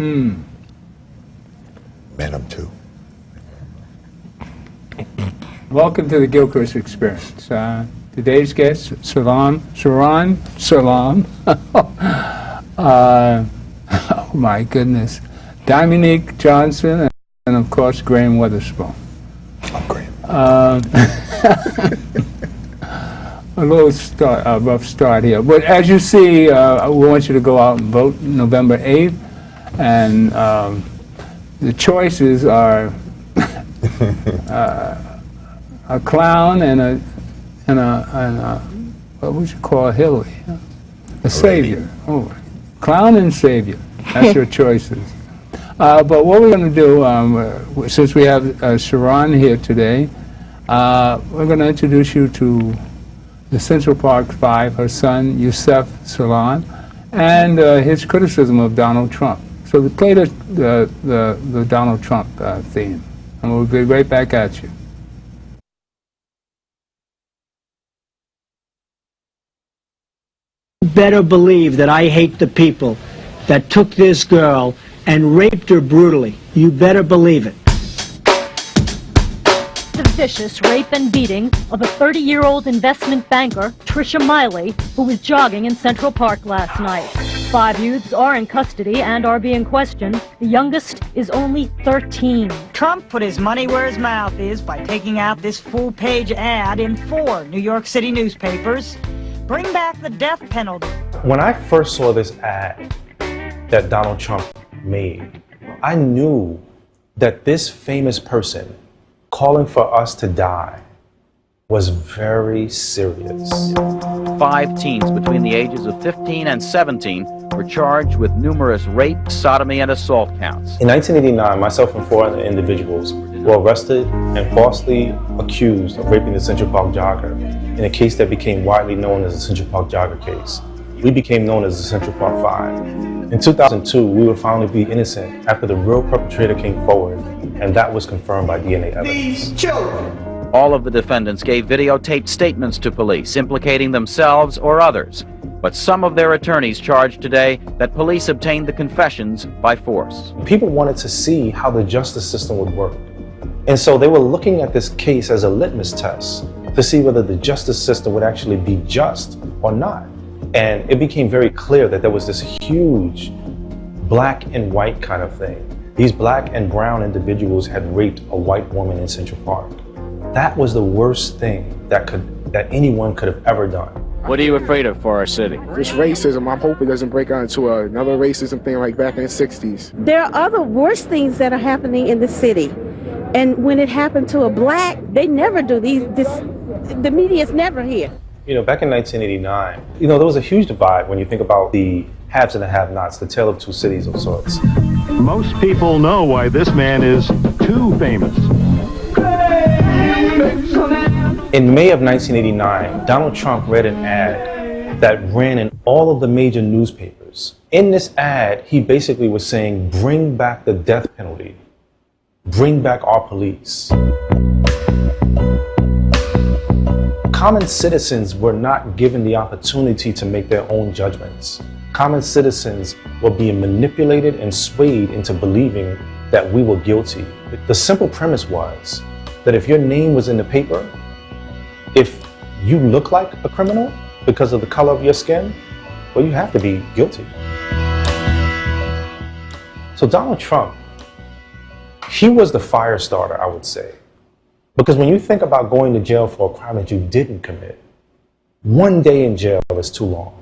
Met him too. Welcome to the Gilchrist Experience. Today's guest, Saran Salam. Oh my goodness. Dominique Johnson, and of course, Graham Weatherspoon. Oh, Graham. A rough start here. But as you see, we want you to go out and vote November 8th. And the choices are a clown and a what would you call Hillary? A savior. Oh, clown and savior. That's your choices. But what we're going to do, since we have Sharon here today, we're going to introduce you to the Central Park Five, her son, Yusef Salaam, and his criticism of Donald Trump. So we play the Donald Trump theme, and we'll be right back at you. Better believe that I hate the people that took this girl and raped her brutally. You better believe it. The vicious rape and beating of a 30-year-old investment banker, Tricia Miley, who was jogging in Central Park last night. 5 youths are in custody and are being questioned. The youngest is only 13. Trump put his money where his mouth is by taking out this full-page ad in 4 New York City newspapers. Bring back the death penalty. When I first saw this ad that Donald Trump made, I knew that this famous person calling for us to die was very serious. 5 teens between the ages of 15 and 17 were charged with numerous rape, sodomy, and assault counts. In 1989, myself and 4 other individuals were arrested and falsely accused of raping the Central Park jogger in a case that became widely known as the Central Park jogger case. We became known as the Central Park Five. In 2002, we were found to be innocent after the real perpetrator came forward, and that was confirmed by DNA evidence. These children. All of the defendants gave videotaped statements to police implicating themselves or others, but some of their attorneys charged today that police obtained the confessions by force. People wanted to see how the justice system would work. And so they were looking at this case as a litmus test to see whether the justice system would actually be just or not. And it became very clear that there was this huge black and white kind of thing. These black and brown individuals had raped a white woman in Central Park. That was the worst thing that anyone could have ever done. What are you afraid of for our city? This racism, I'm hoping it doesn't break out into another racism thing like back in the 60s. There are other worse things that are happening in the city. And when it happened to a black, they never do the media's never here. You know, back in 1989, there was a huge divide when you think about the haves and the have-nots, the tale of two cities of sorts. Most people know why this man is too famous. In May of 1989, Donald Trump read an ad that ran in all of the major newspapers. In this ad, he basically was saying, bring back the death penalty. Bring back our police. Common citizens were not given the opportunity to make their own judgments. Common citizens were being manipulated and swayed into believing that we were guilty. The simple premise was that if your name was in the paper, if you look like a criminal because of the color of your skin, well, you have to be guilty. So Donald Trump, he was the fire starter, I would say. Because when you think about going to jail for a crime that you didn't commit, 1 day in jail is too long.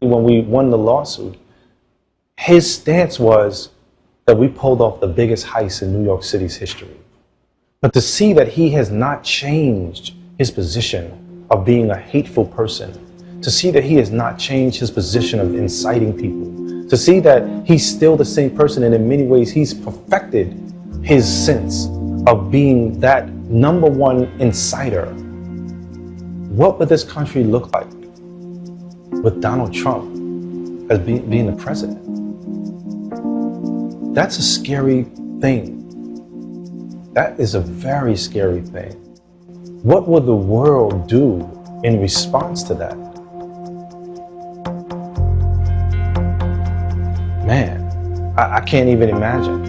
When we won the lawsuit, his stance was that we pulled off the biggest heist in New York City's history. But to see that he has not changed his position of being a hateful person, to see that he has not changed his position of inciting people, to see that he's still the same person and in many ways he's perfected his sense of being that #1 inciter. What would this country look like with Donald Trump as being the president? That's a scary thing. That is a very scary thing. What would the world do in response to that? Man, I can't even imagine.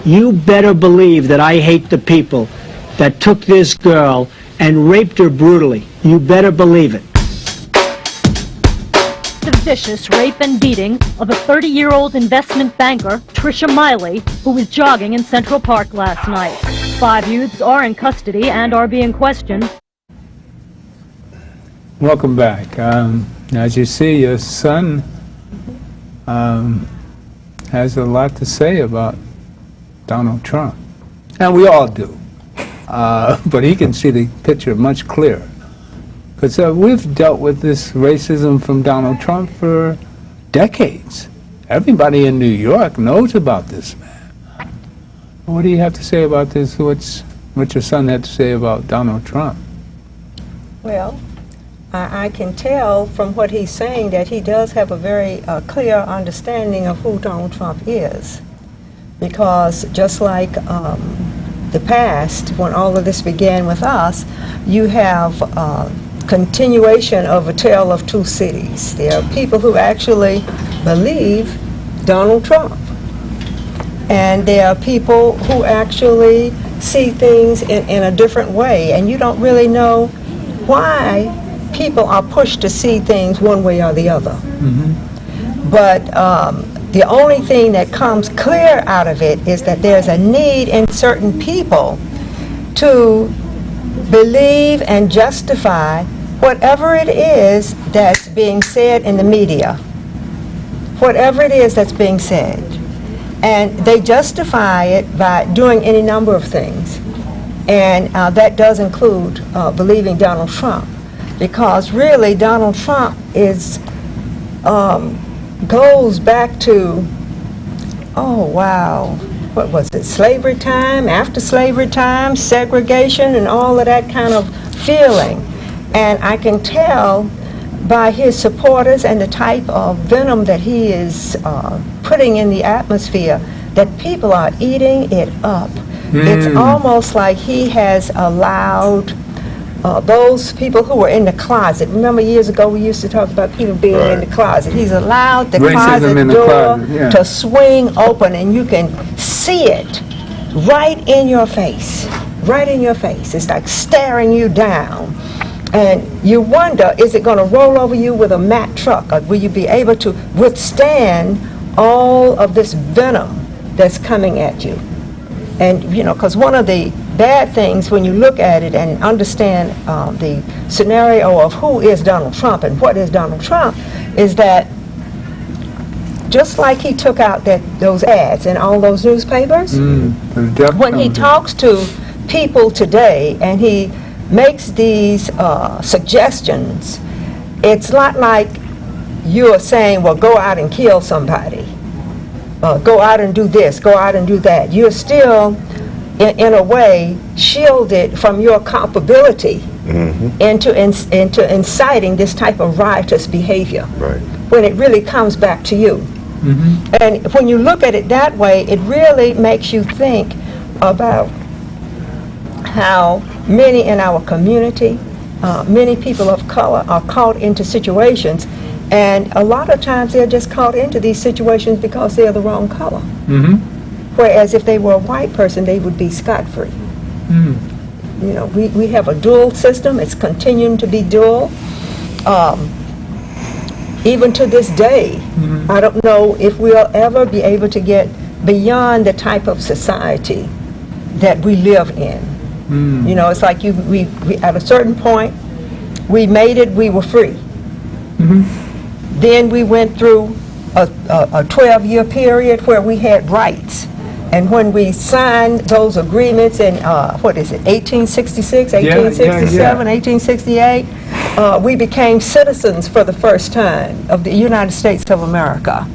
You better believe that I hate the people that took this girl and raped her brutally. You better believe it. The vicious rape and beating of a 30-year-old investment banker, Trisha Miley, who was jogging in Central Park last night. 5 youths are in custody and are being questioned. Welcome back. As you see, your son has a lot to say about Donald Trump. And we all do. But he can see the picture much clearer. Because we've dealt with this racism from Donald Trump for decades. Everybody in New York knows about this man. What do you have to say about this? What your son had to say about Donald Trump? Well, I can tell from what he's saying that he does have a very clear understanding of who Donald Trump is. Because just like the past, when all of this began with us, you have continuation of a tale of two cities. There are people who actually believe Donald Trump. And there are people who actually see things in a different way. And you don't really know why people are pushed to see things one way or the other. Mm-hmm. But the only thing that comes clear out of it is that there's a need in certain people to believe and justify whatever it is that's being said in the media, whatever it is that's being said. And they justify it by doing any number of things. And that does include believing Donald Trump. Because really, Donald Trump is goes back to, oh wow, what was it, slavery time, after slavery time, segregation, and all of that kind of feeling. And I can tell by his supporters and the type of venom that he is putting in the atmosphere that people are eating it up. It's almost like he has allowed those people who were in the closet. Remember years ago we used to talk about people being in the closet. He's allowed the closet door to swing open, and you can see it right in your face. Right in your face. It's like staring you down. And you wonder, is it going to roll over you with a Mack truck? Or will you be able to withstand all of this venom that's coming at you? And, you know, because one of the bad things when you look at it and understand the scenario of who is Donald Trump and what is Donald Trump is that just like he took out those ads in all those newspapers, when he talks to people today and he makes these suggestions, it's not like you're saying, well, go out and kill somebody. Go out and do this, go out and do that. You're still, in a way, shielded from your culpability into inciting this type of riotous behavior. Right. When it really comes back to you. And when you look at it that way, it really makes you think about how many in our community, many people of color are caught into situations, and a lot of times they're just caught into these situations because they're the wrong color. Whereas if they were a white person, they would be scot-free. You know, we have a dual system. It's continuing to be dual. Even to this day, I don't know if we'll ever be able to get beyond the type of society that we live in. You know, it's like we at a certain point, we made it, we were free. Then we went through a 12-year period where we had rights. And when we signed those agreements in, 1866, 1867, 1868, we became citizens for the first time of the United States of America.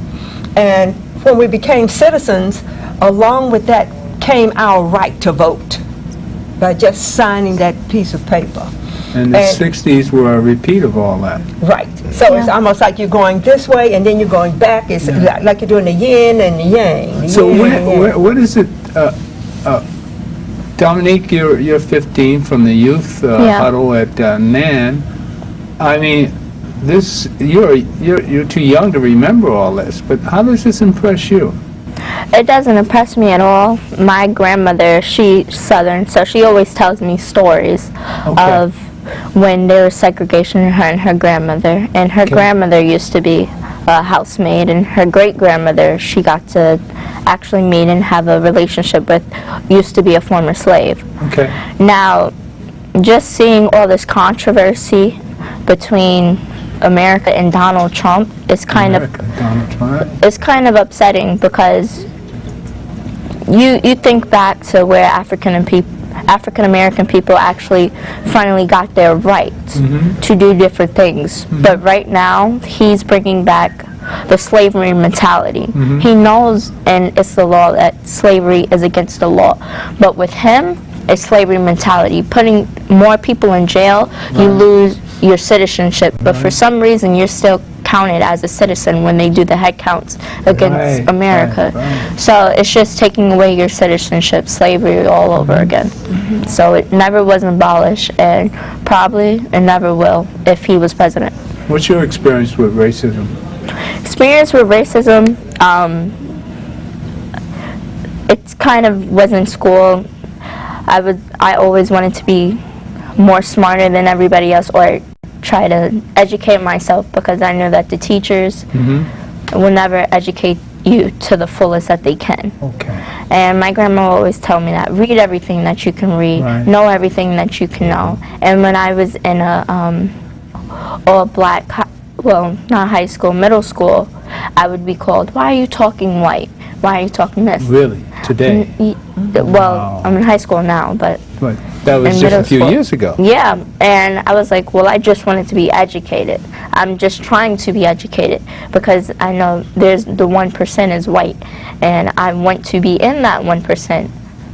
And when we became citizens, along with that came our right to vote by just signing that piece of paper. And the 60s were a repeat of all that. Right. So it's almost like you're going this way and then you're going back. It's like you're doing the yin and the yang. So what is it, Dominique, you're 15 from the youth huddle at NAN. I mean, you're too young to remember all this, but how does this impress you? It doesn't impress me at all. My grandmother, she's Southern, so she always tells me stories of when there was segregation, her and her grandmother. And her grandmother used to be a housemaid, and her great-grandmother, she got to actually meet and have a relationship with, used to be a former slave. Okay. Now, just seeing all this controversy between America and Donald Trump is kind of upsetting, because you think back to where African American people actually finally got their right to do different things. But right now, he's bringing back the slavery mentality. He knows, and it's the law, that slavery is against the law. But with him, it's slavery mentality. Putting more people in jail, you lose your citizenship. But for some reason, you're still counted as a citizen when they do the head counts against America. So it's just taking away your citizenship, slavery all over again. So it never was abolished, and probably it never will if he was president. What's your experience with racism? Experience with racism, it kind of was in school. I always wanted to be more smarter than everybody else, or try to educate myself, because I knew that the teachers will never educate you to the fullest that they can. And my grandma always told me that read everything that you can read, know everything that you can know. And when I was in a all black, well, not high school, middle school, I would be called, "Why are you talking white? Why are you talking this?" Really? Today? Well, I'm in high school now, but that was just a few years ago. Yeah, and I was like, well, I just wanted to be educated. I'm just trying to be educated, because I know there's the 1% is white, and I want to be in that 1%,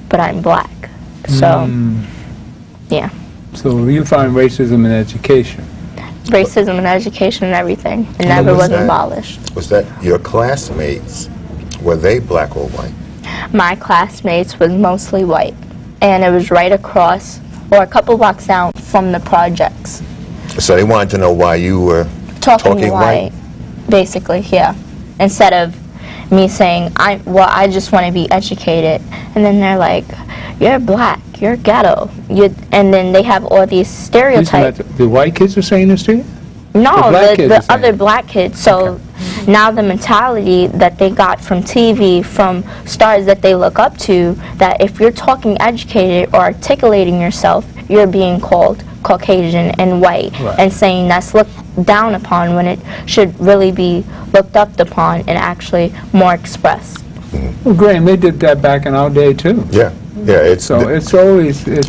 but I'm black. So, yeah. So you find racism in education? Racism in education and everything. It never was abolished. Was that your classmates? Were they black or white? My classmates was mostly white, and it was right across, or a couple blocks down from the projects. So they wanted to know why you were talking white? Basically, yeah. Instead of me saying, I just want to be educated, and then they're like, you're black, you're ghetto, and then they have all these stereotypes. The white kids are saying this to you? No, the other black kids. So now the mentality that they got from TV, from stars that they look up to, that if you're talking educated or articulating yourself, you're being called Caucasian and white, and saying that's looked down upon, when it should really be looked up upon and actually more expressed. Well, Graham, they did that back in our day too. Yeah. Yeah, it's always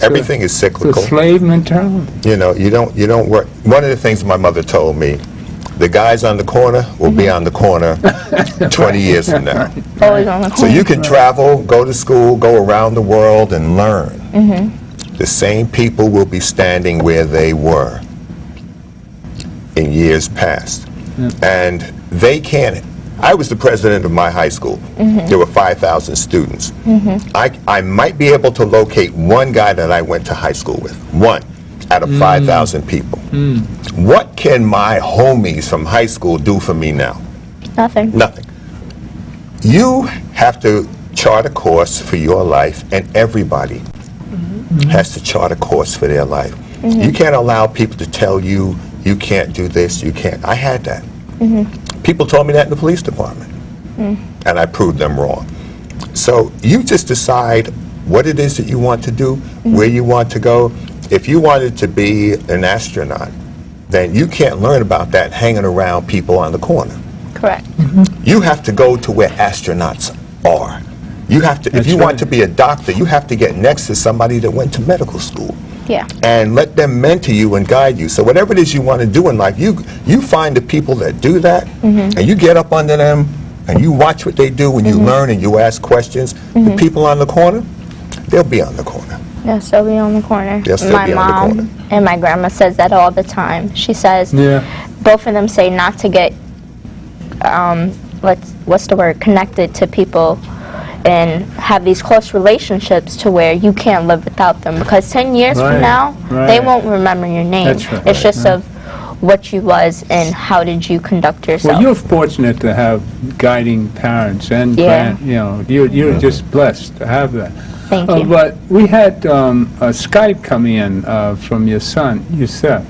everything is cyclical. It's a slave mentality. You know, you don't work. One of the things my mother told me, the guys on the corner will be on the corner 20 years from now. Always on the corner. So you can travel, go to school, go around the world and learn. The same people will be standing where they were in years past. And they can't. I was the president of my high school. There were 5,000 students. I might be able to locate one guy that I went to high school with, one out of 5,000 people. What can my homies from high school do for me now? Nothing. Nothing. You have to chart a course for your life, and everybody has to chart a course for their life. You can't allow people to tell you, you can't do this, you can't. I had that. People told me that in the police department, and I proved them wrong. So you just decide what it is that you want to do, where you want to go. If you wanted to be an astronaut, then you can't learn about that hanging around people on the corner. Correct. You have to go to where astronauts are. You have to, if you want to be a doctor, you have to get next to somebody that went to medical school. Yeah. And let them mentor you and guide you. So whatever it is you want to do in life, you find the people that do that, and you get up under them, and you watch what they do, and you learn, and you ask questions. The people on the corner, they'll be on the corner. Yes, they'll be on the corner. They'll still be on the corner. My mom and my grandma says that all the time. She says, both of them say not to get, what's the word, connected to people and have these close relationships to where you can't live without them, because 10 years from now, they won't remember your name. It's just of what you was and how did you conduct yourself. Well, you're fortunate to have guiding parents and Yeah. you're just blessed to have that. Thank you. But we had a Skype coming in from your son, Yusef.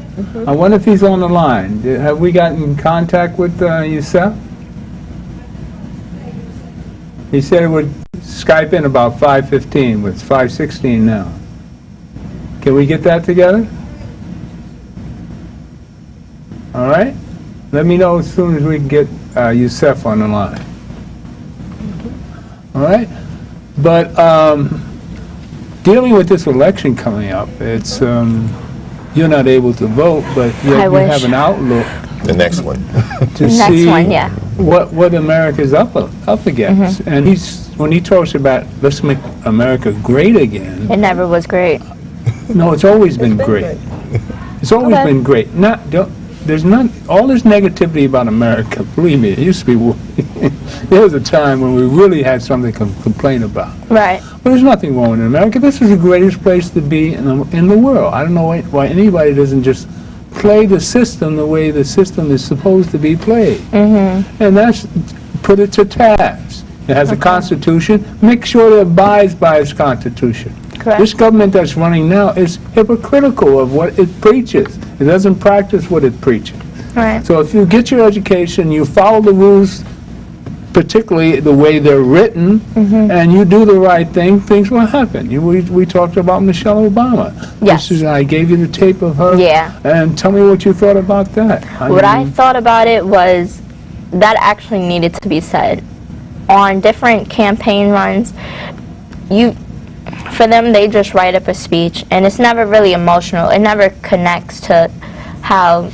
I wonder if he's on the line. Have we gotten in contact with Yusef? He said it would Skype in about 5:15. It's 5:16 now. Can we get that together? All right? Let me know as soon as we can get Yusef on the line. All right? But dealing with this election coming up, it's you're not able to vote, but yet you have an outlook The next one. to Next see one, yeah. what America's up against. And when he talks about let's make America great again, It never was great. no, it's always been great. It's always Okay. been great. There's not all this negativity about America. Believe me, it used to be. There was a time when we really had something to complain about. Right. But there's nothing wrong in America. This is the greatest place to be in the world. I don't know why anybody doesn't just play the system the way the system is supposed to be played. And that's put it to task. It has a constitution. Make sure it abides by its constitution. Correct. This government that's running now is hypocritical of what it preaches. It doesn't practice what it preaches. Right. So if you get your education, you follow the rules, particularly the way they're written, and you do the right thing, things will happen. We talked about Michelle Obama. Yes. I gave you the tape of her. Yeah. And tell me what you thought about that. What I thought about it was that actually needed to be said. On different campaign runs, for them, they just write up a speech, and it's never really emotional. It never connects to how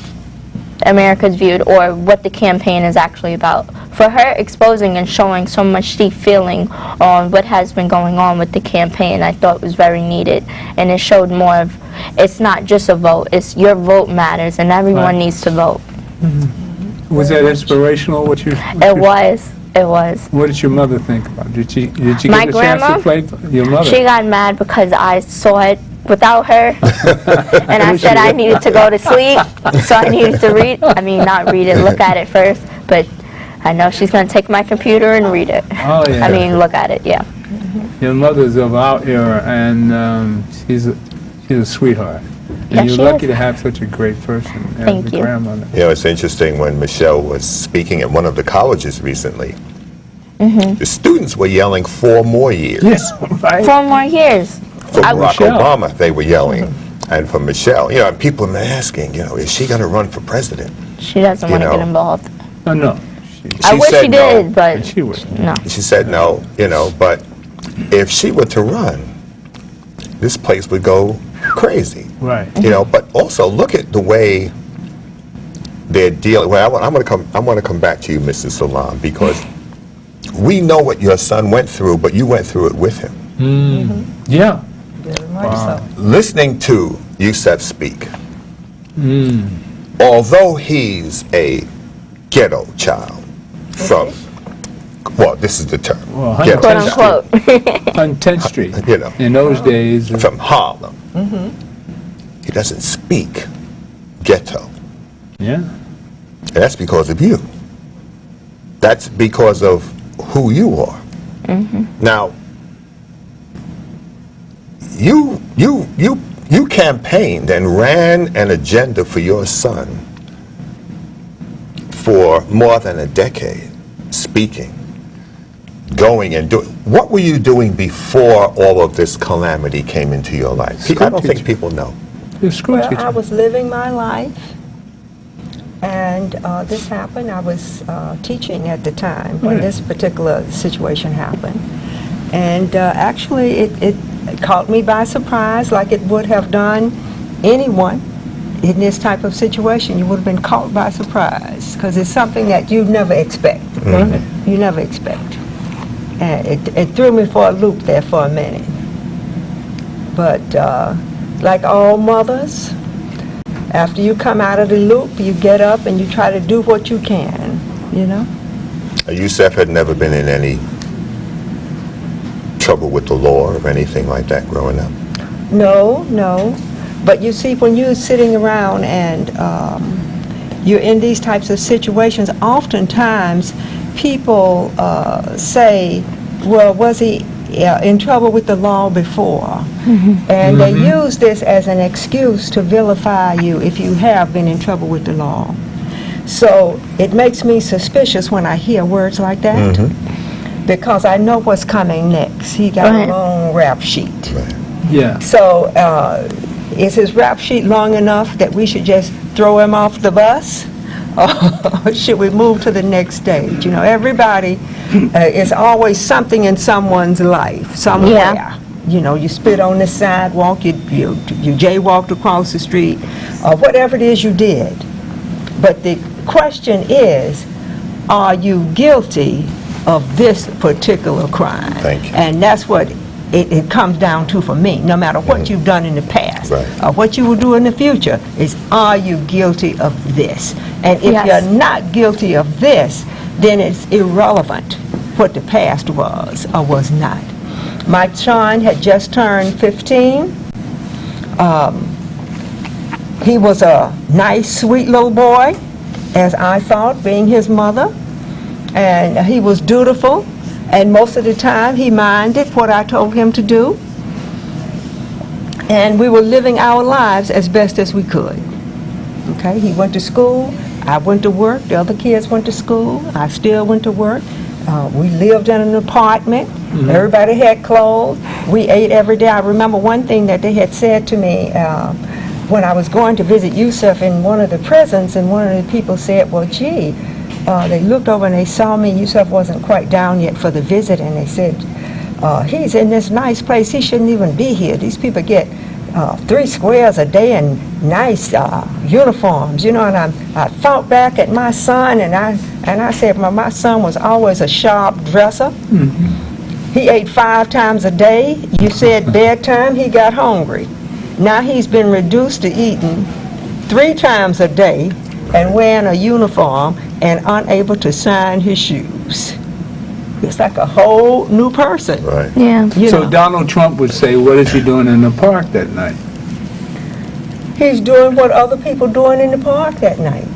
America's viewed or what the campaign is actually about. For her exposing and showing so much deep feeling on what has been going on with the campaign, I thought was very needed, and it showed more of it's not just a vote, it's your vote matters, and everyone needs to vote. Was that inspirational? It was. What did your mother think about it? Did she My get a chance grandma? to play? Your mother? She got mad because I saw it without her, and I said I needed to go to sleep, so I needed to not read it, look at it first, but I know she's going to take my computer and read it. Oh, yeah. Look at it, yeah. Your mother's of our era, and she's a sweetheart. And Yes, you're she lucky is. to have such a great person as Thank a you. grandmother. You know, it's interesting when Michelle was speaking at one of the colleges recently. The students were yelling 4 more years. Yes, right. 4 more years. For Barack Michelle. Obama, they were yelling. And for Michelle, and people are asking, is she going to run for president? She doesn't want to get involved. Oh, no. I wish said she no. did, but She would. no. She said no, but if she were to run, this place would go crazy. Right. But also look at the way they're dealing. Well, I'm going to come back to you, Mrs. Salam, because we know what your son went through, but you went through it with him. Yeah. Very much so. Listening to Yusef speak, although he's a ghetto child from, this is the term, Well, ghetto Quote child, unquote. On 10th Street. You In those days. from Harlem. He doesn't speak ghetto. Yeah. And that's because of you. That's because of who you are. Now, you campaigned and ran an agenda for your son for more than a decade, speaking, going and doing. What were you doing before all of this calamity came into your life? I don't think people know. You're a school Well, teacher. I was living my life, and this happened. I was teaching at the time when this particular situation happened. And actually, it caught me by surprise, like it would have done anyone in this type of situation. You would have been caught by surprise, because it's something that you never expect. You never expect. And it threw me for a loop there for a minute. But like all mothers, after you come out of the loop, you get up and you try to do what you can, Yusef had never been in any trouble with the law or anything like that growing up. No. But you see, when you're sitting around and you're in these types of situations, oftentimes people say, well, was he in trouble with the law before? And they use this as an excuse to vilify you if you have been in trouble with the law. So it makes me suspicious when I hear words like that, because I know what's coming next. He got a long rap sheet. Yeah. So is his rap sheet long enough that we should just throw him off the bus? Or should we move to the next stage? You know, everybody is always something in someone's life, somewhere. Yeah. You know, you spit on the sidewalk, you jaywalked across the street, or whatever it is you did. But the question is, are you guilty of this particular crime? Thank you. And that's what it comes down to for me, no matter what you've done in the past or what you will do in the future, is are you guilty of this? And if you're not guilty of this, then it's irrelevant what the past was or was not. My son had just turned 15. He was a nice, sweet little boy, as I thought, being his mother. And he was dutiful. And most of the time, he minded what I told him to do. And we were living our lives as best as we could. Okay, he went to school, I went to work, the other kids went to school, I still went to work. We lived in an apartment, everybody had clothes, we ate every day. I remember one thing that they had said to me when I was going to visit Yusuf in one of the prisons, and one of the people said, well, gee, they looked over and they saw me. Yusuf wasn't quite down yet for the visit, and they said, he's in this nice place. He shouldn't even be here. These people get 3 squares a day and nice uniforms, you know. And I thought back at my son, and I said, my son was always a sharp dresser. He ate 5 times a day. You said bedtime, he got hungry. Now he's been reduced to eating 3 times a day and wearing a uniform and unable to shine his shoes. It's like a whole new person. Right. Yeah. So Donald Trump would say, what is he doing in the park that night? He's doing what other people doing in the park that night.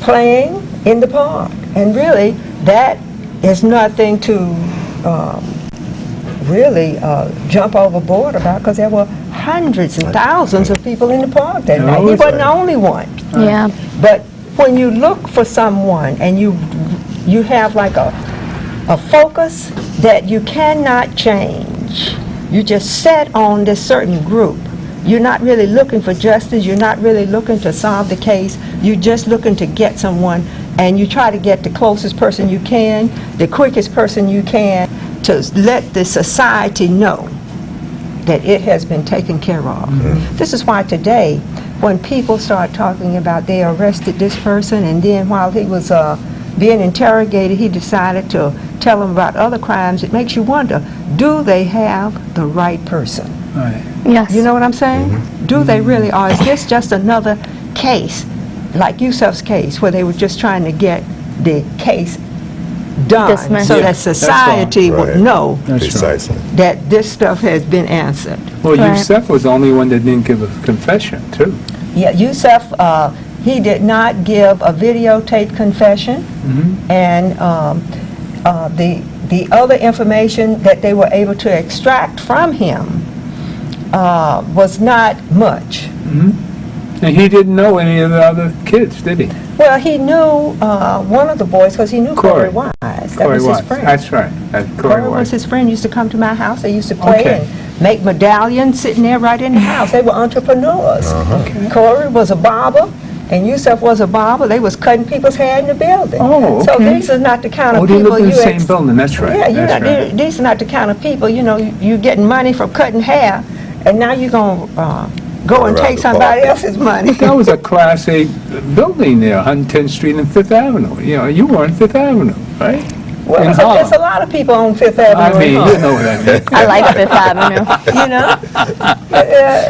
Playing in the park. And really, that is nothing to really jump overboard about, because there were hundreds and thousands of people in the park that night. He wasn't the only one. Yeah. But when you look for someone and you have like a focus that you cannot change, you just set on this certain group. You're not really looking for justice, you're not really looking to solve the case, you're just looking to get someone, and you try to get the closest person you can, the quickest person you can, to let the society know that it has been taken care of. This is why today, when people start talking about they arrested this person, and then while he was being interrogated, he decided to tell them about other crimes, it makes you wonder, do they have the right person? Right. Yes. You know what I'm saying? Do they really, or is this just another case, like Yusuf's case, where they were just trying to get the case done Dismissed. so Yeah, that society would Right. know Precisely. that this stuff has been answered. Well, Right. Yusuf was the only one that didn't give a confession, too. Yeah, Yusuf, he did not give a videotape confession, and the other information that they were able to extract from him was not much. And he didn't know any of the other kids, did he? Well, he knew one of the boys because he knew Corey Wise. That Corey was his Wise. friend. That's right. That's Corey Corey was Wise. his friend. Used to come to my house. They used to play Okay. and make medallions sitting there right in the house. They were entrepreneurs. Corey was a barber, and Yusuf was a barber. They was cutting people's hair in the building. Oh, So okay. these are not the kind of Oh, they people lived in the you same building. That's right. Yeah, That's right. these are not the kind of people. You know, you getting money from cutting hair, and now you're gonna go and Around take the somebody park. else's money. That was a Class A building there, 110th Street and Fifth Avenue. You know, you were on Fifth Avenue, right? Well, in there's Harlem. a lot of people on Fifth Avenue. I in mean, you Harlem. know what I mean. I like Fifth Avenue. You know?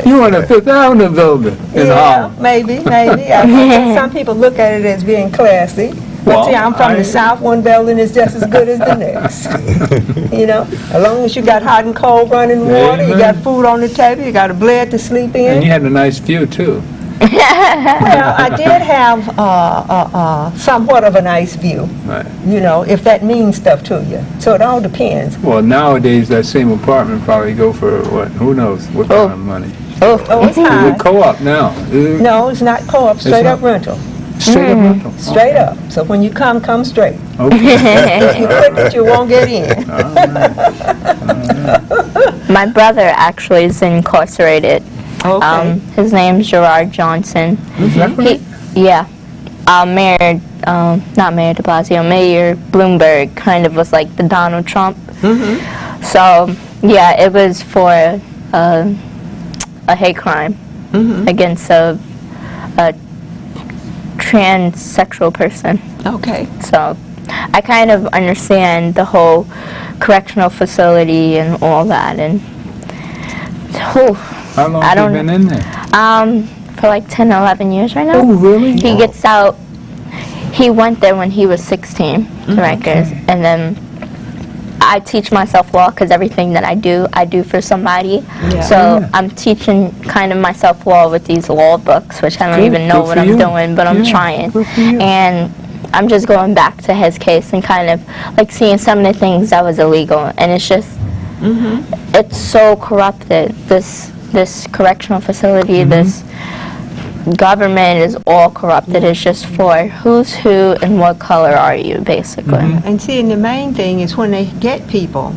You were in a Fifth Avenue building in Yeah, Harlem. maybe. I think some people look at it as being classy. But Well, see, I'm from I- the South. One building is just as good as the next. You know, as long as you got hot and cold running water, you Amen. got food on the table, you got a bed to sleep And you in. had a nice view, too. Well, I did have somewhat of a nice view, Right. you know, if that means stuff to you. So it all depends. Well, nowadays, that same apartment probably go for, what, who knows what kind of money? Oh, it's Is high. it co-op now? Is it No, it's not co-op, straight up not? rental. straight up rental? Straight up. So when you come straight. Okay. If you couldn't, you won't get in. My brother actually is incarcerated. Okay. His name's Gerard Johnson. Is that right? Yeah. Mayor, not Mayor de Blasio, Mayor Bloomberg kind of was like the Donald Trump. So, yeah, it was for a hate crime against a transsexual person. Okay. So, I kind of understand the whole correctional facility and all that. And, whew, How long I have don't- you been in there? for like 10, 11 years right now. Oh, really? He gets out, he went there when he was 16, to Rikers, and then I teach myself law because everything that I do for somebody. Yeah. So I'm teaching kind of myself law with these law books, which I don't Good, even know good what for I'm you. doing, but I'm Yeah, trying. good for you. And I'm just going back to his case and kind of like seeing some of the things that was illegal, and it's just, it's so corrupted. This correctional facility, this government is all corrupted. It's just for who's who and what color are you, basically. And see, and the main thing is when they get people,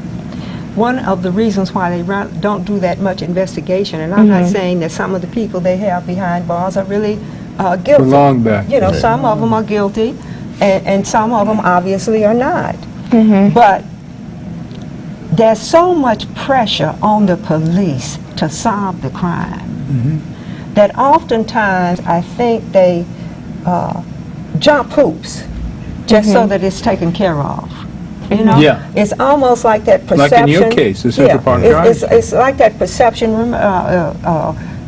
one of the reasons why they don't do that much investigation, and I'm not saying that some of the people they have behind bars are really guilty. Belong back. You know, some of them are guilty, and some of them obviously are not. But there's so much pressure on the police to solve the crime that oftentimes I think they jump hoops just so that it's taken care of. You know, Yeah. it's almost like that Like perception. in your case, the Central Park Drive. It's like that perception.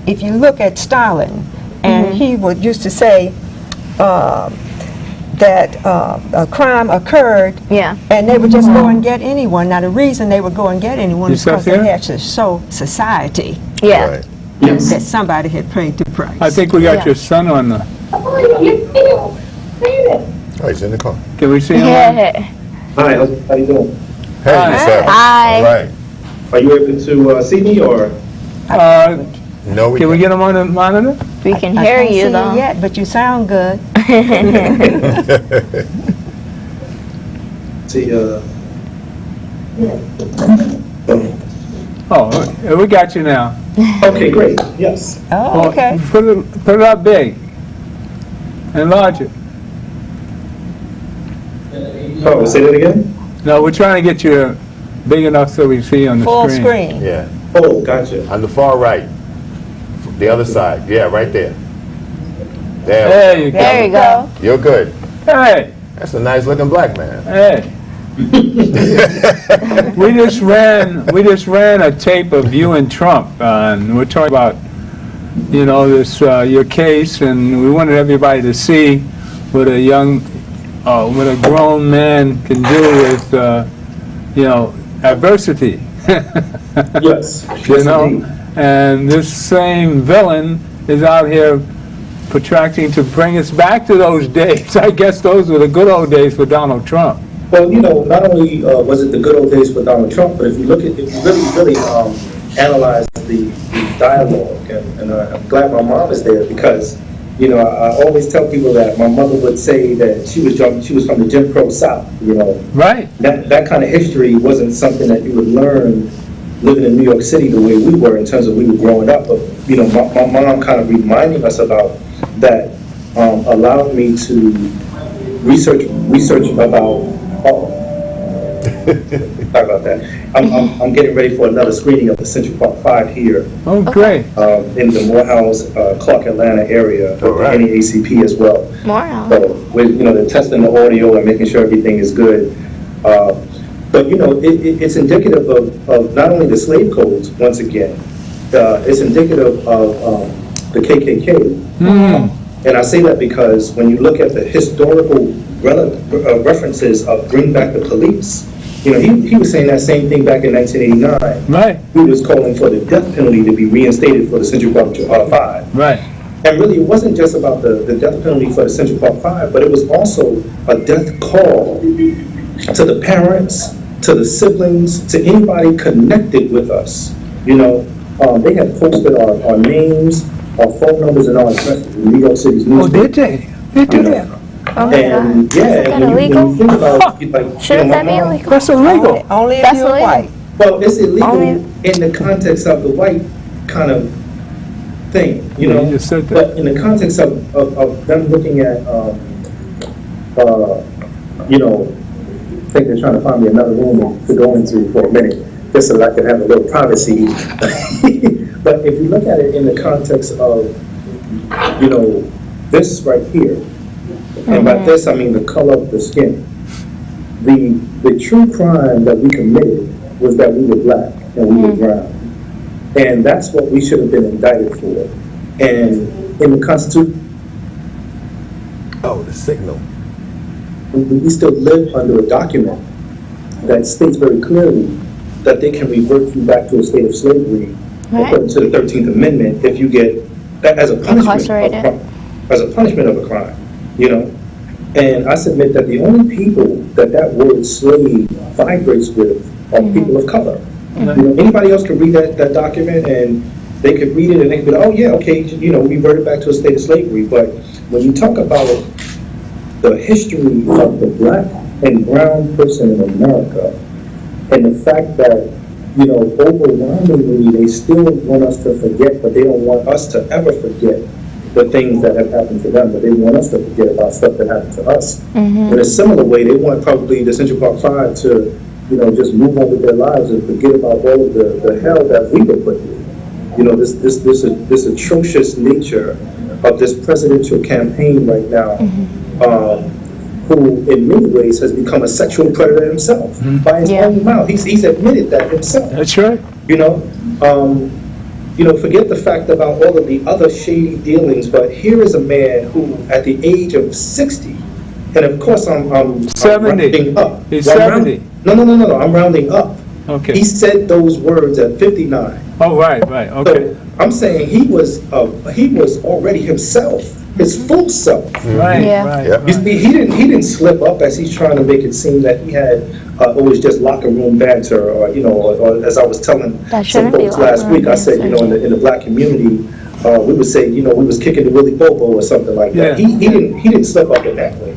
If you look at Stalin, and he would used to say that a crime occurred, Yeah. and they would just go and get anyone. Now, the reason they would go and get anyone is Yourself because they here? had to show society Yeah. Right. that somebody had paid the price. I think we got Yeah. your son on the, Oh, he's in the car. can we see him? Yeah. Hi, how you doing? Hey, Hi. what's up? Hi. All right. Are you able to see me or? No, Can we get him on the monitor? We can I hear can't you see though. you yet, but you sound good. See, Oh, we got you now. okay, great, yes. Oh, okay. Put it up big. Enlarge it. Oh, say that again? No, we're trying to get you big enough so we see on the Full screen. screen. Yeah. Oh, gotcha. On the far right. The other side. Yeah, right there. There you go. There you go. You're good. Hey, That's a nice looking black man. hey. We just ran a tape of you and Trump, and we're talking about, you know, this your case, and we wanted everybody to see what a grown man can do with, you know, adversity. Yes. You Yes, know, indeed. and this same villain is out here protracting to bring us back to those days. I guess those were the good old days for Donald Trump. Well, you know, not only was it the good old days for Donald Trump, but if you really analyze the dialogue, and I'm glad my mom is there because, you know, I always tell people that my mother would say that she was from the Jim Crow South, you know. Right. That kind of history wasn't something that you would learn living in New York City the way we were in terms of we were growing up. But, you know, my mom kind of reminding us about that allowed me to research about, sorry about that. I'm getting ready for another screening of the Central Park 5 here Oh, great. in the Morehouse, Clark, Atlanta area with right. the NAACP as well. More. So, they're testing the audio and making sure everything is good. But, you know, it's indicative of not only the slave codes, once again, it's indicative of the KKK. And I say that because when you look at the historical references of Bring Back the Police, you know, he was saying that same thing back in 1989. Right. He was calling for the death penalty to be reinstated for the Central Park 5. Right. And really, it wasn't just about the death penalty for the Central Park Five, but it was also a death call to the parents, to the siblings, to anybody connected with us. You know, they had posted our names, our phone numbers, and our addresses in New York City's newspaper. Oh, did they? They did that? Oh my And God. yeah, Isn't that when you illegal? think about it, like, Shouldn't that be my mom- illegal? That's illegal. Only if That's you're illegal. white. Well, it's illegal Only- in the context of the white kind of thing, you Yeah, know? you just said that. But in the context of them looking at, you know, I think they're trying to find me another room to go into for a minute, just so that I can have a little privacy. But if you look at it in the context of, you know, this right here, and by this I mean the color of the skin, the true crime that we committed was that we were black and we were brown. And that's what we should have been indicted for. And in the Constitution, Oh, the signal. we still live under a document that states very clearly that they can revert you back to a state of slavery according to the 13th Amendment if you get, as a punishment of a crime, you know? And I submit that the only people that word slave vibrates with are people of color. You know, anybody else could read that document and they could read it and they could be, oh yeah, okay, you know, we reverted back to a state of slavery. But when you talk about the history of the black and brown person in America, and the fact that, you know, overwhelmingly they still want us to forget, but they don't want us to ever forget the things that have happened to them, but they want us to forget about stuff that happened to us. In a similar way, they want probably the Central Park Five to, you know, just move on with their lives and forget about all of the hell that we were put through. You know, this atrocious nature of this presidential campaign right now, who in many ways has become a sexual predator himself by his own mouth. He's admitted that himself. That's right. You know, forget the fact about all of the other shady dealings, but here is a man who, at the age of 60, and of course I'm 70. rounding up. He's Well, 70. No, I'm rounding up. Okay. He said those words at 59. Oh, right, okay. So I'm saying he was already himself, his full self. Right, right. You see, he didn't slip up as he's trying to make it seem that he had it was just locker room banter, or you know, or as I was telling some folks last week, I said, you know, in the black community, we would say, you know, we was kicking the Willy Bobo or something like that. Yeah. He didn't slip up in that way.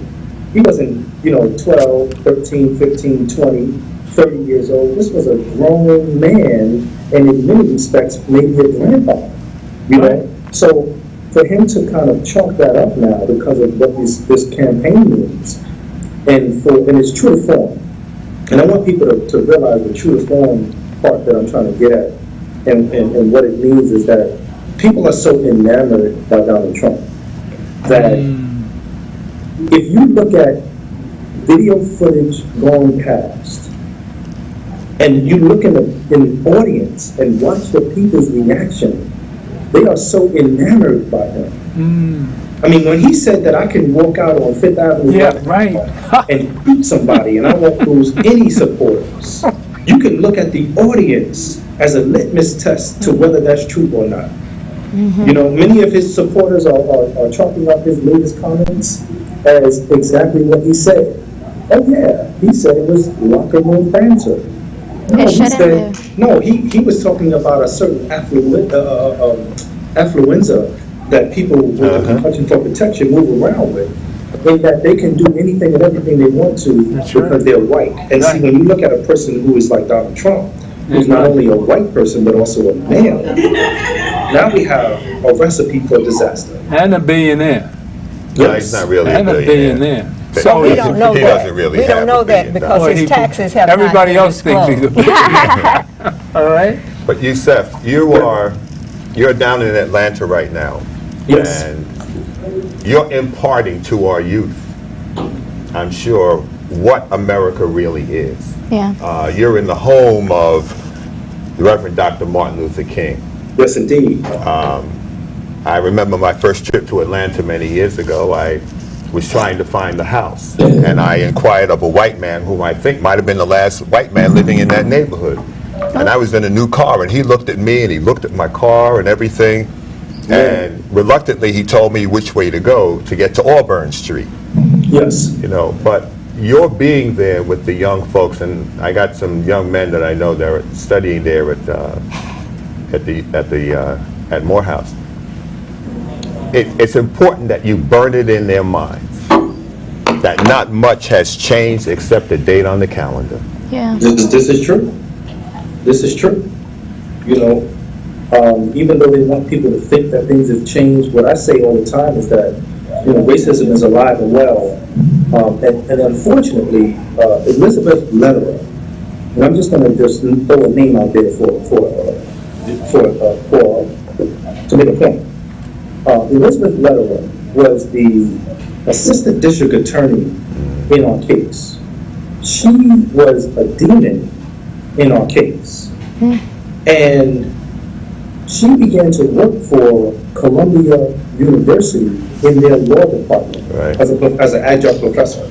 He wasn't, you know, 12, 13, 15, 20, 30 years old. This was a grown man, and in many respects, maybe a grandfather. You know, so for him to kind of chalk that up now because of what this campaign means, and it's true to form. And I want people to realize the true to form part that I'm trying to get at, and what it means is that people are so enamored by Donald Trump that if you look at video footage going past, and you look in the audience and watch the people's reaction, they are so enamored by him. I mean, when he said that I can walk out on Fifth Avenue and shoot somebody and I won't lose any supporters, you can look at the audience as a litmus test to whether that's true or not. You know, many of his supporters are chalking up his latest comments as exactly what he said. Oh yeah, he said it was locker room banter. No, he was talking about a certain affluenza that people with a concussion for protection move around with, and that they can do anything and everything they want to because they're white. And see, when you look at a person who is like Donald Trump, who's not only a white person but also a male, now we have a recipe for disaster. And a billionaire. No, he's not really and a billionaire. So we don't know he that. doesn't really We don't have know a that billion because dollars. his taxes have Everybody not been else thinks he's a disclosed. All right. But Yusef, you're down in Atlanta right now. Yes. And you're imparting to our youth, I'm sure, what America really is. Yeah. You're in the home of the Reverend Dr. Martin Luther King. Yes, indeed. I remember my first trip to Atlanta many years ago. I was trying to find a house, and I inquired of a white man whom I think might have been the last white man living in that neighborhood. And I was in a new car, and he looked at me, and he looked at my car and everything, And reluctantly, he told me which way to go to get to Auburn Street. Yes. You know, but your being there with the young folks, and I got some young men that I know that are studying there at Morehouse. It's important that you burn it in their minds that not much has changed except the date on the calendar. Yeah. This is true. This is true. You know, even though they want people to think that things have changed, what I say all the time is that, you know, racism is alive and well. And unfortunately, Elizabeth Lederer, and I'm just going to just throw a name out there to make a point. Elizabeth Lederer was the assistant district attorney in our case. She was a demon in our case. And she began to work for Columbia University in their law department as an adjunct professor.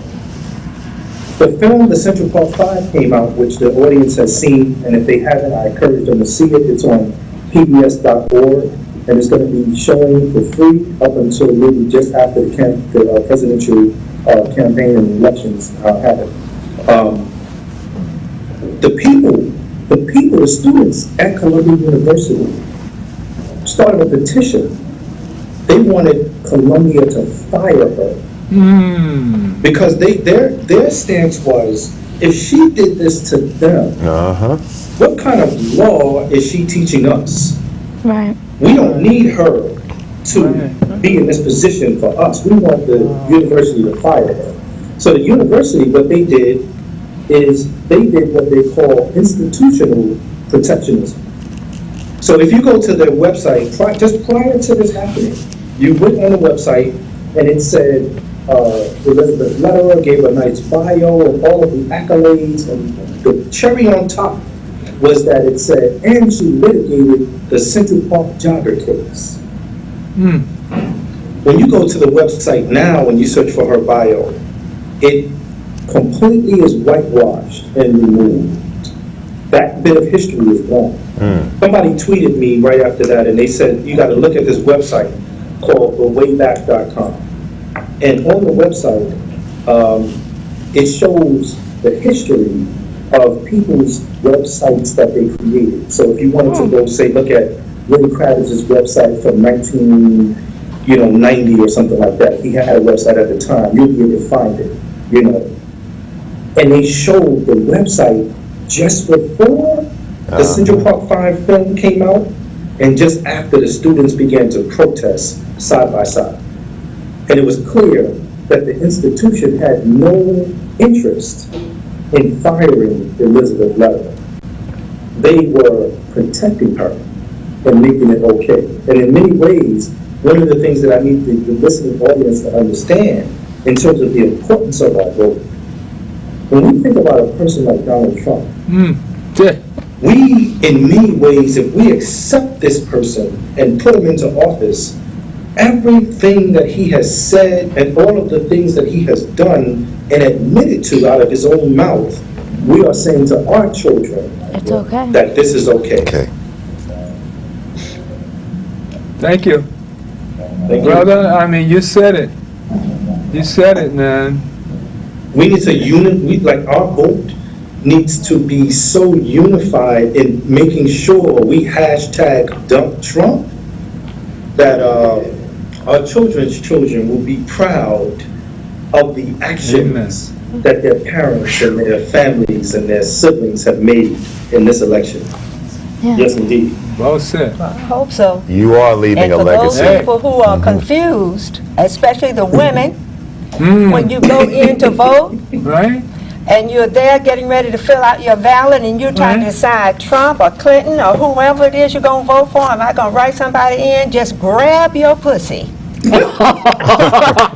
The film The Central Park Five came out, which the audience has seen, and if they haven't, I encourage them to see it. It's on pbs.org, and it's going to be showing for free up until maybe just after the presidential campaign and elections happen. The students at Columbia University started a petition. They wanted Columbia to fire her because their stance was, if she did this to them, what kind of law is she teaching us? Right. We don't need her to be in this position for us. We want the university to fire her. So the university, what they did is they did what they call institutional protectionism. So if you go to their website, just prior to this happening, you went on the website and it said Elizabeth Lederer gave a nice bio of all of the accolades, and the cherry on top was that it said, and she litigated the Central Park jogger case. When you go to the website now and you search for her bio, it completely is whitewashed and removed. That bit of history is gone. Somebody tweeted me right after that, and they said, you got to look at this website called thewayback.com. And on the website, it shows the history of people's websites that they created. So if you wanted to go, say, look at Lenny Kravitz's website from 1990 or something like that. He had a website at the time. You'll be able to find it, you know. And they showed the website just before the Central Park 5 film came out and just after the students began to protest side by side. And it was clear that the institution had no interest in firing Elizabeth Lederer. They were protecting her and making it okay. And in many ways, one of the things that I need the listening audience to understand in terms of the importance of our vote, when we think about a person like Donald Trump, we, in many ways, if we accept this person and put him into office, everything that he has said and all of the things that he has done and admitted to out of his own mouth, we are saying to our children that this is okay. Thank you. Thank Brother, I mean, you said it. You said it, man. We need to like our vote needs to be so unified in making sure we hashtag dump Trump that our children's children will be proud of the actions that their parents and their families and their siblings have made in this election. Yes, indeed. Well said. I hope so. You are leaving And a for those legacy. people who are confused, especially the women, when you go in to vote, right? And you're there getting ready to fill out your ballot, and you're trying to decide Trump or Clinton or whoever it is you're going to vote for. Am I going to write somebody in? Just grab your pussy.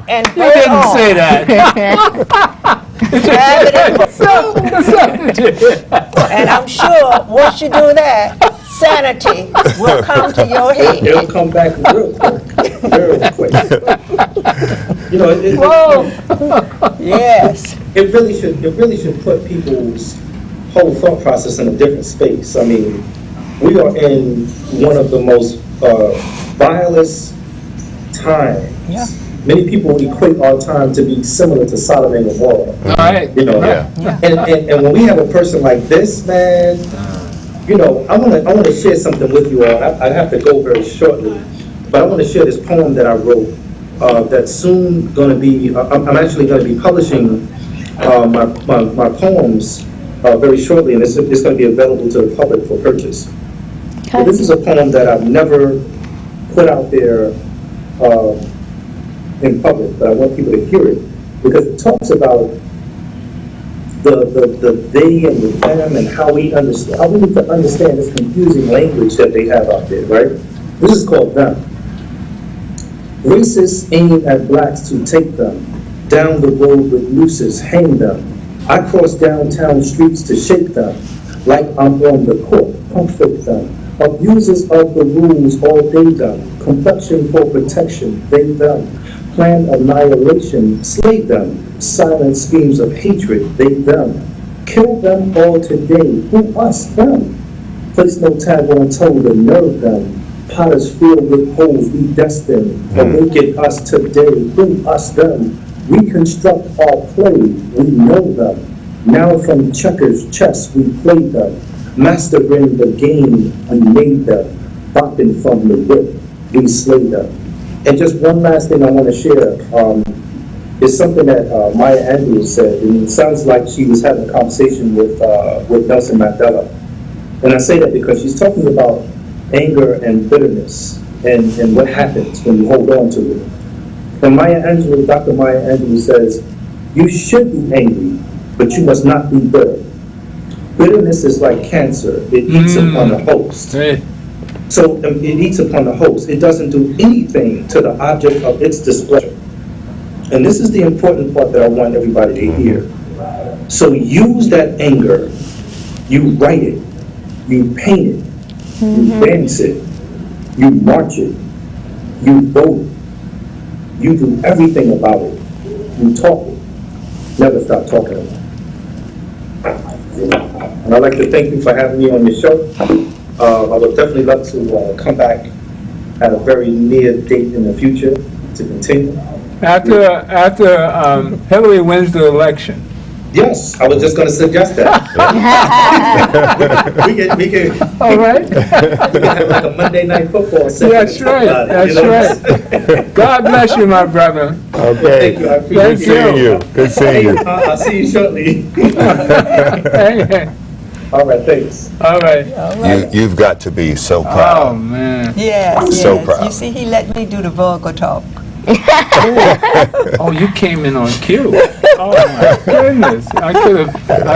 And You didn't say that. grab it and I'm sure once you do that, sanity will come to your head. It'll come back real quick. You know, yes. It really should put people's whole thought process in a different space. I mean, we are in one of the most vilest times. Yeah. Many people equate our time to be similar to Sodom and Gomorrah. All right. You know, Yeah. and when we have a person like this, man, you know, I want to share something with you all. I have to go very shortly, but I want to share this poem that I wrote. That's soon going to be. I'm actually going to be publishing my poems very shortly, and it's going to be available to the public for purchase. So this is a poem that I've never put out there in public, but I want people to hear it because it talks about the they and the them and how we understand. How we need to understand this confusing language that they have out there, right? This is called them. Racists aim at blacks to take them down the road with nooses, hang them. I cross downtown streets to shake them like I'm on the court, pump fake them. Abusers of the rules all day them. Complexion for protection, they them. Plan annihilation, slay them. Silent schemes of hatred, they them. Kill them all today, who us, them. Place no tag on toe to nerve them. Potters filled with holes we destined. Awaken us today, who us, them. Reconstruct our play, we know them. Now from checkers, chess, we play them. Mastering the game, we made them. Bopping from the whip, we slay them. And just one last thing I want to share is something that Maya Angelou said, and it sounds like she was having a conversation with Nelson Mandela. And I say that because she's talking about anger and bitterness and what happens when you hold on to it. And Dr. Maya Angelou says, you should be angry, but you must not be bitter. Bitterness is like cancer. It eats upon the host. Hey. So it eats upon the host. It doesn't do anything to the object of its displeasure. And this is the important part that I want everybody to hear. So use that anger. You write it. You paint it. You dance it. You march it. You vote it. You do everything about it. You talk it. Never stop talking about it. And I'd like to thank you for having me on your show. I would definitely love to come back at a very near date in the future to continue. After Hillary wins the election. Yes, I was just going to suggest that. we can. All right. We can have like a Monday night football session. That's right. That's right. God bless you, my brother. Okay. Thank you. I appreciate Good seeing you. Good seeing you. I'll see you shortly. Hey. All right, thanks. All right. You've got to be so proud. Oh, man. Yes, So yes. proud. You see, he let me do the vulgar talk. Oh, you came in on cue. Oh, my goodness. I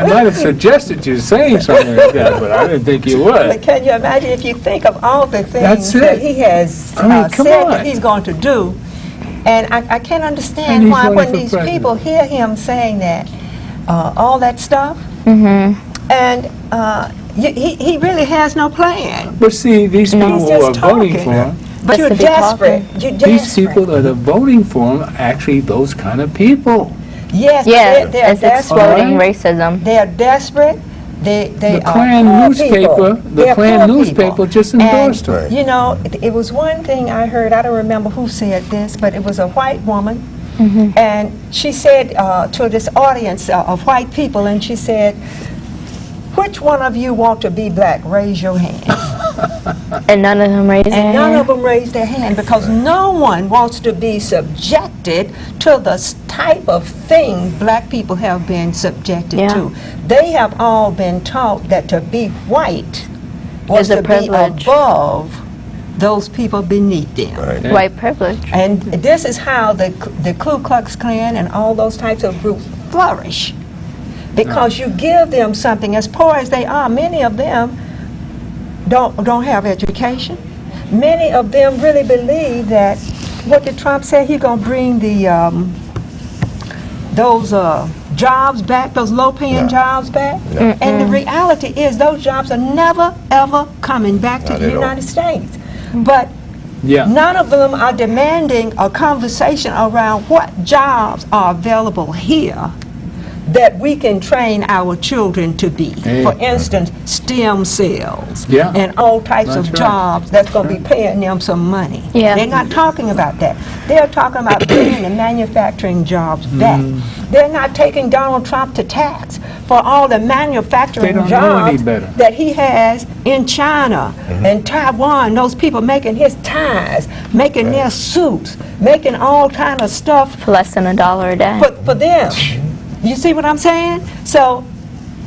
might have suggested you saying something like that, but I didn't think you would. But can you imagine if you think of all the That's things it. that he has Come said on. that he's going to do? And I can't And understand he's why running when for these president. people hear him saying that, all that stuff, and he really has no plan. But see, these people He's who are just voting talking. for him, But you're to be desperate. You're desperate. these people that are voting for him are actually those kind of people. Yes, Yeah, they're it's desperate. exploding Alright. racism. They're desperate. They The are Klan poor newspaper, people. the They're Klan poor newspaper people. just endorsed And, him. Right. you know, it was one thing I heard, I don't remember who said this, but it was a white woman, and she said to this audience of white people, and she said, which one of you want to be black? Raise your hand. And none of them raised their And none hand. of them raised their hand because no one wants to be subjected to the type of thing black people have been subjected Yeah. to. They have all been taught that to be white was Is a to be privilege. above those people beneath them. Right. White privilege. And this is how the Ku Klux Klan and all those types of groups flourish. Because you give them something, as poor as they are, many of them don't have education. Many of them really believe that, what did Trump say? He's going to bring those jobs back, those low-paying jobs back. And the reality is those jobs are never, ever coming back to Not the at all. United States. But Yeah. none of them are demanding a conversation around what jobs are available here that we can train our children to be. For instance, STEM cells and all types of jobs that's going to be paying them some money. They're not talking about that. They're talking about bringing the manufacturing jobs back. They're not taking Donald Trump to tax for all the manufacturing jobs that he has in China and Taiwan, those people making his ties, making their suits, making all kind of stuff. For less than $1 a day. For them. You see what I'm saying? So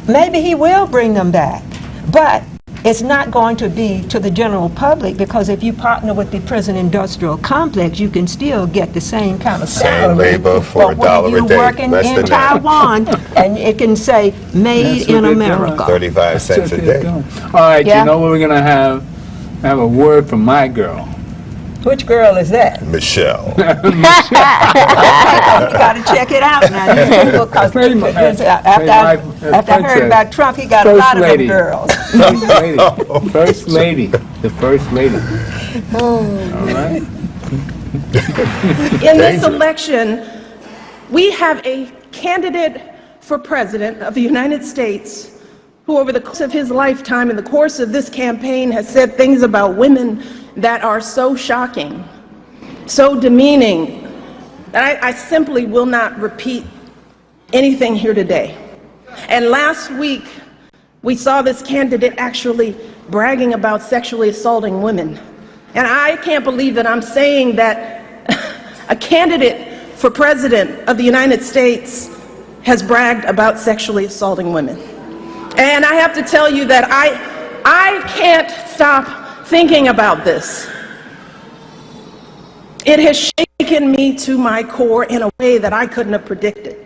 maybe he will bring them back, but it's not going to be to the general public, because if you partner with the prison industrial complex, you can still get the same kind of salary. Same labor for $1 a day. Working in Taiwan, and it can say "Made in America." 35 cents a day. All right, you know what we're gonna have? Have a word from my girl. Which girl is that? Michelle. You got to check it out now. Because after I heard about Trump, he got a lot of them girls. First lady. The first lady. All right. In this election, we have a candidate for president of the United States who, over the course of his lifetime, in the course of this campaign, has said things about women that are so shocking, so demeaning, that I simply will not repeat anything here today. And last week, we saw this candidate actually bragging about sexually assaulting women. And I can't believe that I'm saying that a candidate for president of the United States has bragged about sexually assaulting women. And I have to tell you that I can't stop thinking about this. It has shaken me to my core in a way that I couldn't have predicted.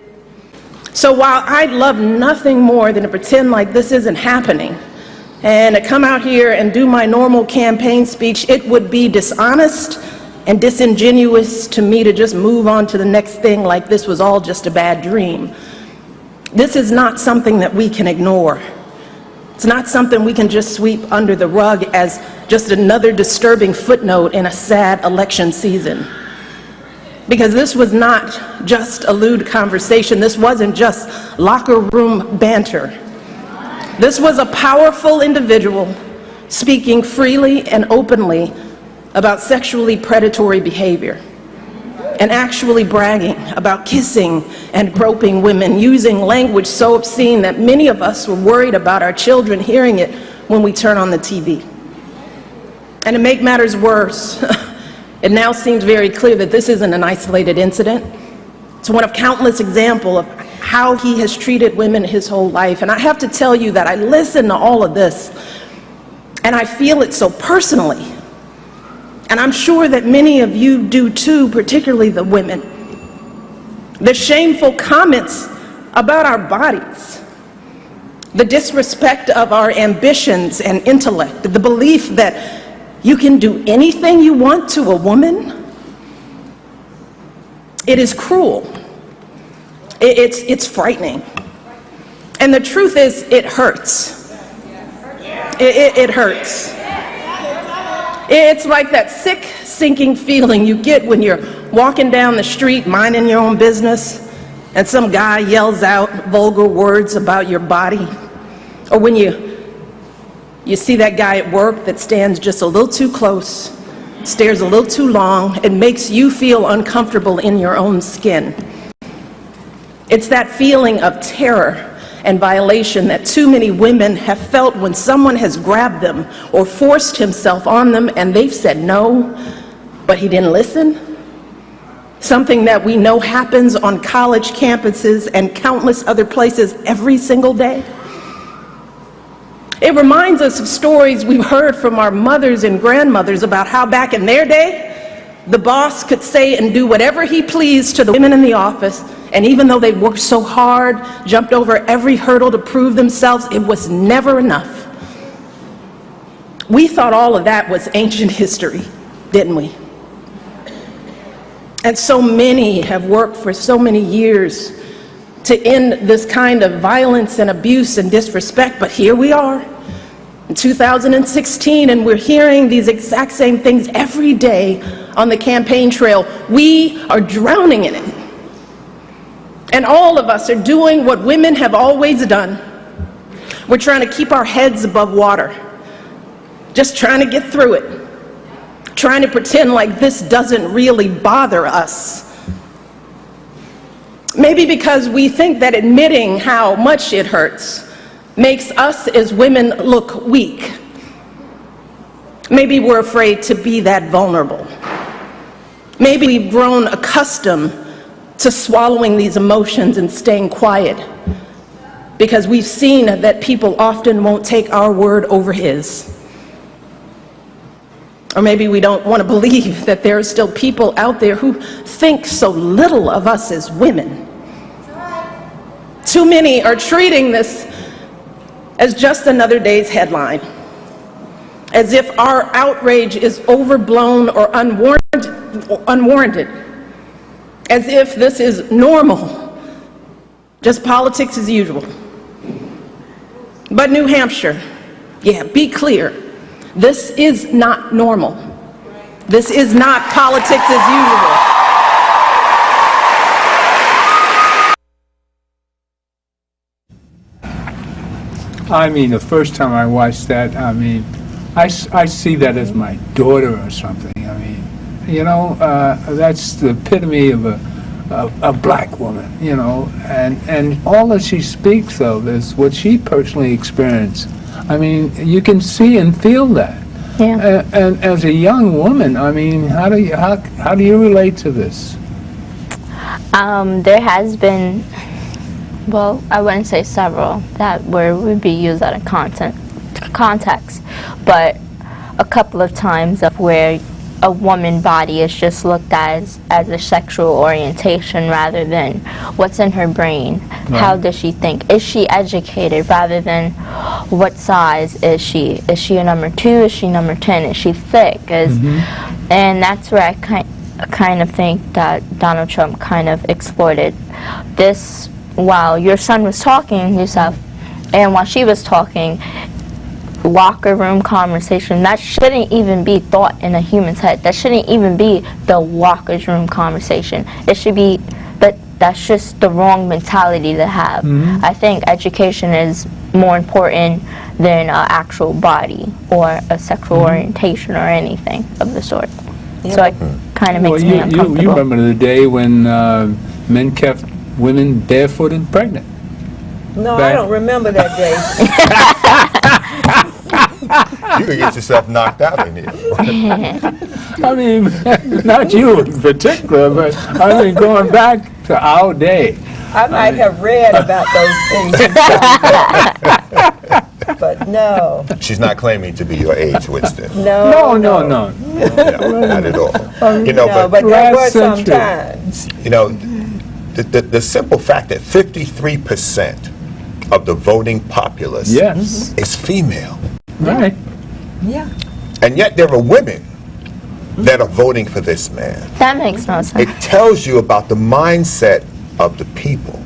So while I'd love nothing more than to pretend like this isn't happening and to come out here and do my normal campaign speech, it would be dishonest and disingenuous to me to just move on to the next thing like this was all just a bad dream. This is not something that we can ignore. It's not something we can just sweep under the rug as just another disturbing footnote in a sad election season. Because this was not just a lewd conversation. This wasn't just locker room banter. This was a powerful individual speaking freely and openly about sexually predatory behavior, and actually bragging about kissing and groping women, using language so obscene that many of us were worried about our children hearing it when we turn on the TV. And to make matters worse, it now seems very clear that this isn't an isolated incident. It's one of countless examples of how he has treated women his whole life. And I have to tell you that I listen to all of this, and I feel it so personally. And I'm sure that many of you do too, particularly the women. The shameful comments about our bodies, the disrespect of our ambitions and intellect, the belief that you can do anything you want to a woman. It is cruel. It's frightening. And the truth is, it hurts. It hurts. It's like that sick, sinking feeling you get when you're walking down the street minding your own business and some guy yells out vulgar words about your body. Or when you see that guy at work that stands just a little too close, stares a little too long, and makes you feel uncomfortable in your own skin. It's that feeling of terror and violation that too many women have felt when someone has grabbed them or forced himself on them and they've said no, but he didn't listen. Something that we know happens on college campuses and countless other places every single day. It reminds us of stories we've heard from our mothers and grandmothers about how back in their day, the boss could say and do whatever he pleased to the women in the office, and even though they worked so hard, jumped over every hurdle to prove themselves, it was never enough. We thought all of that was ancient history, didn't we? And so many have worked for so many years to end this kind of violence and abuse and disrespect, but here we are in 2016, and we're hearing these exact same things every day on the campaign trail. We are drowning in it. And all of us are doing what women have always done. We're trying to keep our heads above water, just trying to get through it, trying to pretend like this doesn't really bother us. Maybe because we think that admitting how much it hurts makes us as women look weak. Maybe we're afraid to be that vulnerable. Maybe we've grown accustomed to swallowing these emotions and staying quiet because we've seen that people often won't take our word over his. Or maybe we don't want to believe that there are still people out there who think so little of us as women. Too many are treating this as just another day's headline, as if our outrage is overblown or unwarranted, as if this is normal, just politics as usual. But New Hampshire, yeah, be clear, this is not normal. This is not politics as usual. I mean, the first time I watched that, I mean, I see that as my daughter or something. I mean, you know, that's the epitome of a black woman, you know, and all that she speaks of is what she personally experienced. I mean, you can see and feel that. Yeah. And as a young woman, I mean, how do you relate to this? There has been, well, I wouldn't say several that word would be used out of context, but a couple of times of where a woman body is just looked at as a sexual orientation rather than what's in her brain. Right. How does she think? Is she educated rather than what size is she? Is she a number 2? Is she number 10? Is she thick? And that's where I kind of think that Donald Trump kind of exploited this while your son was talking, yourself, and while she was talking, locker room conversation, that shouldn't even be thought in a human's head. That shouldn't even be the locker room conversation. It should be, that's just the wrong mentality to have. I think education is more important than an actual body or a sexual orientation or anything of the sort. So it kind of makes me uncomfortable. You remember the day when men kept women barefoot and pregnant? No, I don't remember that day. You could get yourself knocked out in here. I mean, not you in particular, but I mean, going back to our day. I might have read about those things, but no. She's not claiming to be your age, Winston. No. Yeah, not at all. You know, no, but there were some times. You know, the simple fact that 53% of the voting populace is female. Right. Yeah. And yet there are women that are voting for this man. That makes no sense. It tells you about the mindset of the people.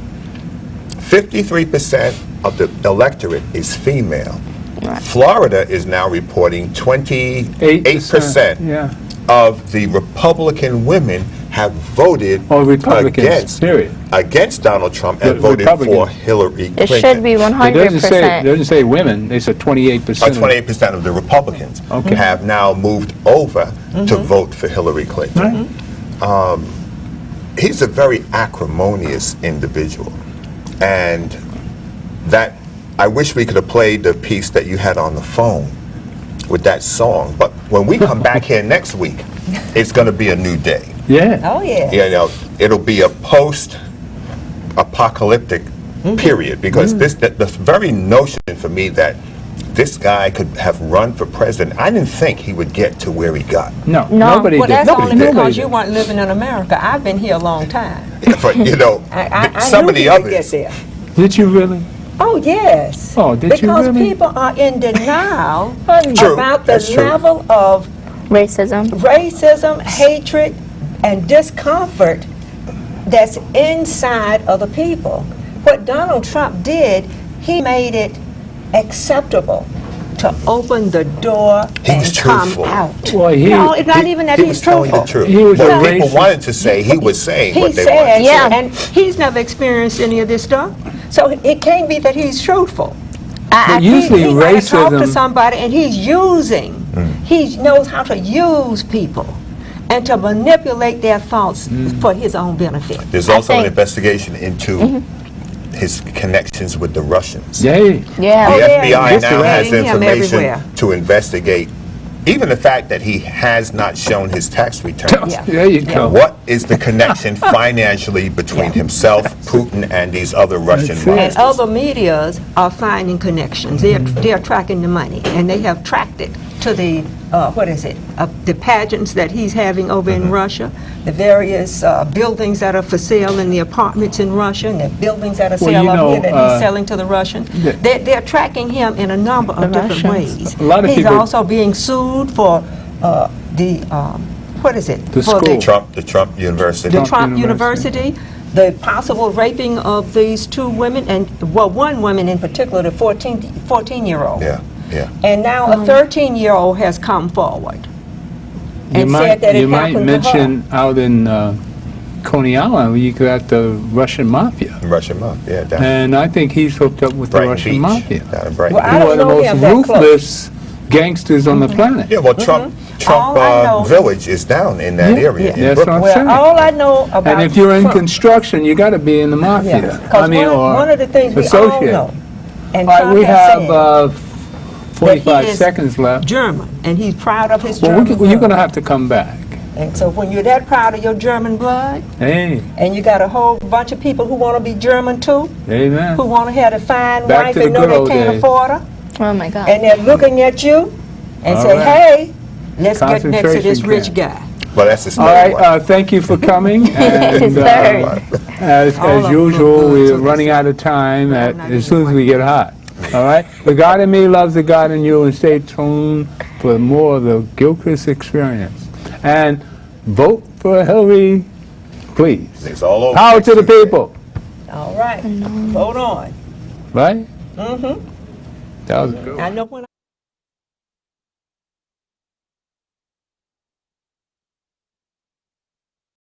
53% of the electorate is female. Right. Florida is now reporting 28% of the Republican women have voted against Donald Trump and voted for Hillary Clinton. It should be 100%. It doesn't say women, they said 28%. 28% of the Republicans have now moved over to vote for Hillary Clinton. He's a very acrimonious individual, and that I wish we could have played the piece that you had on the phone with that song, but when we come back here next week, it's going to be a new day. Yeah. Oh, yeah. You know, it'll be a post-apocalyptic period, because the very notion for me that this guy could have run for president, I didn't think he would get to where he got. No, nobody well, did. That's nobody only did. because you weren't living in America. I've been here a long time. But, you know, some of the others. Did you really? Oh, yes. Oh, did you really? Because people are in denial about the level of racism, hatred, and discomfort that's inside of the people. What Donald Trump did, he made it acceptable to open the door He was and come truthful. out. Well, No, it's not even that He he's was telling truthful. the truth. He was a What people racist. wanted to say, he was saying He what they said, wanted to Yeah. say. and he's never experienced any of this stuff. So it can't be that he's truthful. But usually he gotta talk to racism- somebody, and he's using. He knows how to use people and to manipulate their thoughts for his own benefit. There's I also an think- investigation into his connections with the Russians. Yay. Yeah. Oh, The yeah, FBI he's now has getting him information everywhere. to investigate even the fact that he has not shown his tax returns. Yeah. There you go. What is the connection financially between himself, Putin, and these other Russian That's it. And monsters? other medias are finding connections. They're tracking the money, and they have tracked it to the the pageants that he's having over in Russia, the various buildings that are for sale in the apartments in Russia, and the buildings that are Well, sale you up know, here that he's selling to the Russians. They're tracking him in a number of different Russians. ways. A lot of He's people- also being sued for the The for school. The Trump University. the Trump Trump University. University, the possible raping of these two women, and one woman in particular, the 14-year-old. Yeah, yeah. And now a 13-year-old has come forward You and might, said that you it might happened mention out in Coney Island, you got the Russian mafia. Russian mafia, yeah, down And I think he's hooked up with the Brighton Russian Beach. mafia. Down in Brighton Well, I Beach. Who don't are the know most him that close. ruthless gangsters on the planet. Yeah, well, Trump All I know- Village is down in that Yeah, area. yeah. in That's Brooklyn. what I'm saying. Well, all I know about And if you're in Trump, construction, you got to be in the mafia. yeah, 'cause one of the things we all associate. know, and All right, Trump we has have said 45 is seconds left. German, and he's proud of his Well, German you're blood. going to have to come back. And so when you're that proud of your German blood, Hey, and you got a whole bunch of people who want to be German too, amen. who want to have a fine Back wife to the and know good they old can't days. afford her, Oh my God. and they're looking at you and All say, right. hey, let's get next to Concentration this rich camp. guy. Well, that's his All third right, wife. thank you for coming. And Third. as All of them usual, look good, we're too. running out of time I'm not as soon as even we get hot. All right? The God in me loves the God in you, and stay tuned for more of the Gilchrist Experience. And vote for Hillary, please. It's all over. Power next to the Tuesday. people, All right, hold on. right? Mm-hmm. That was good. I know when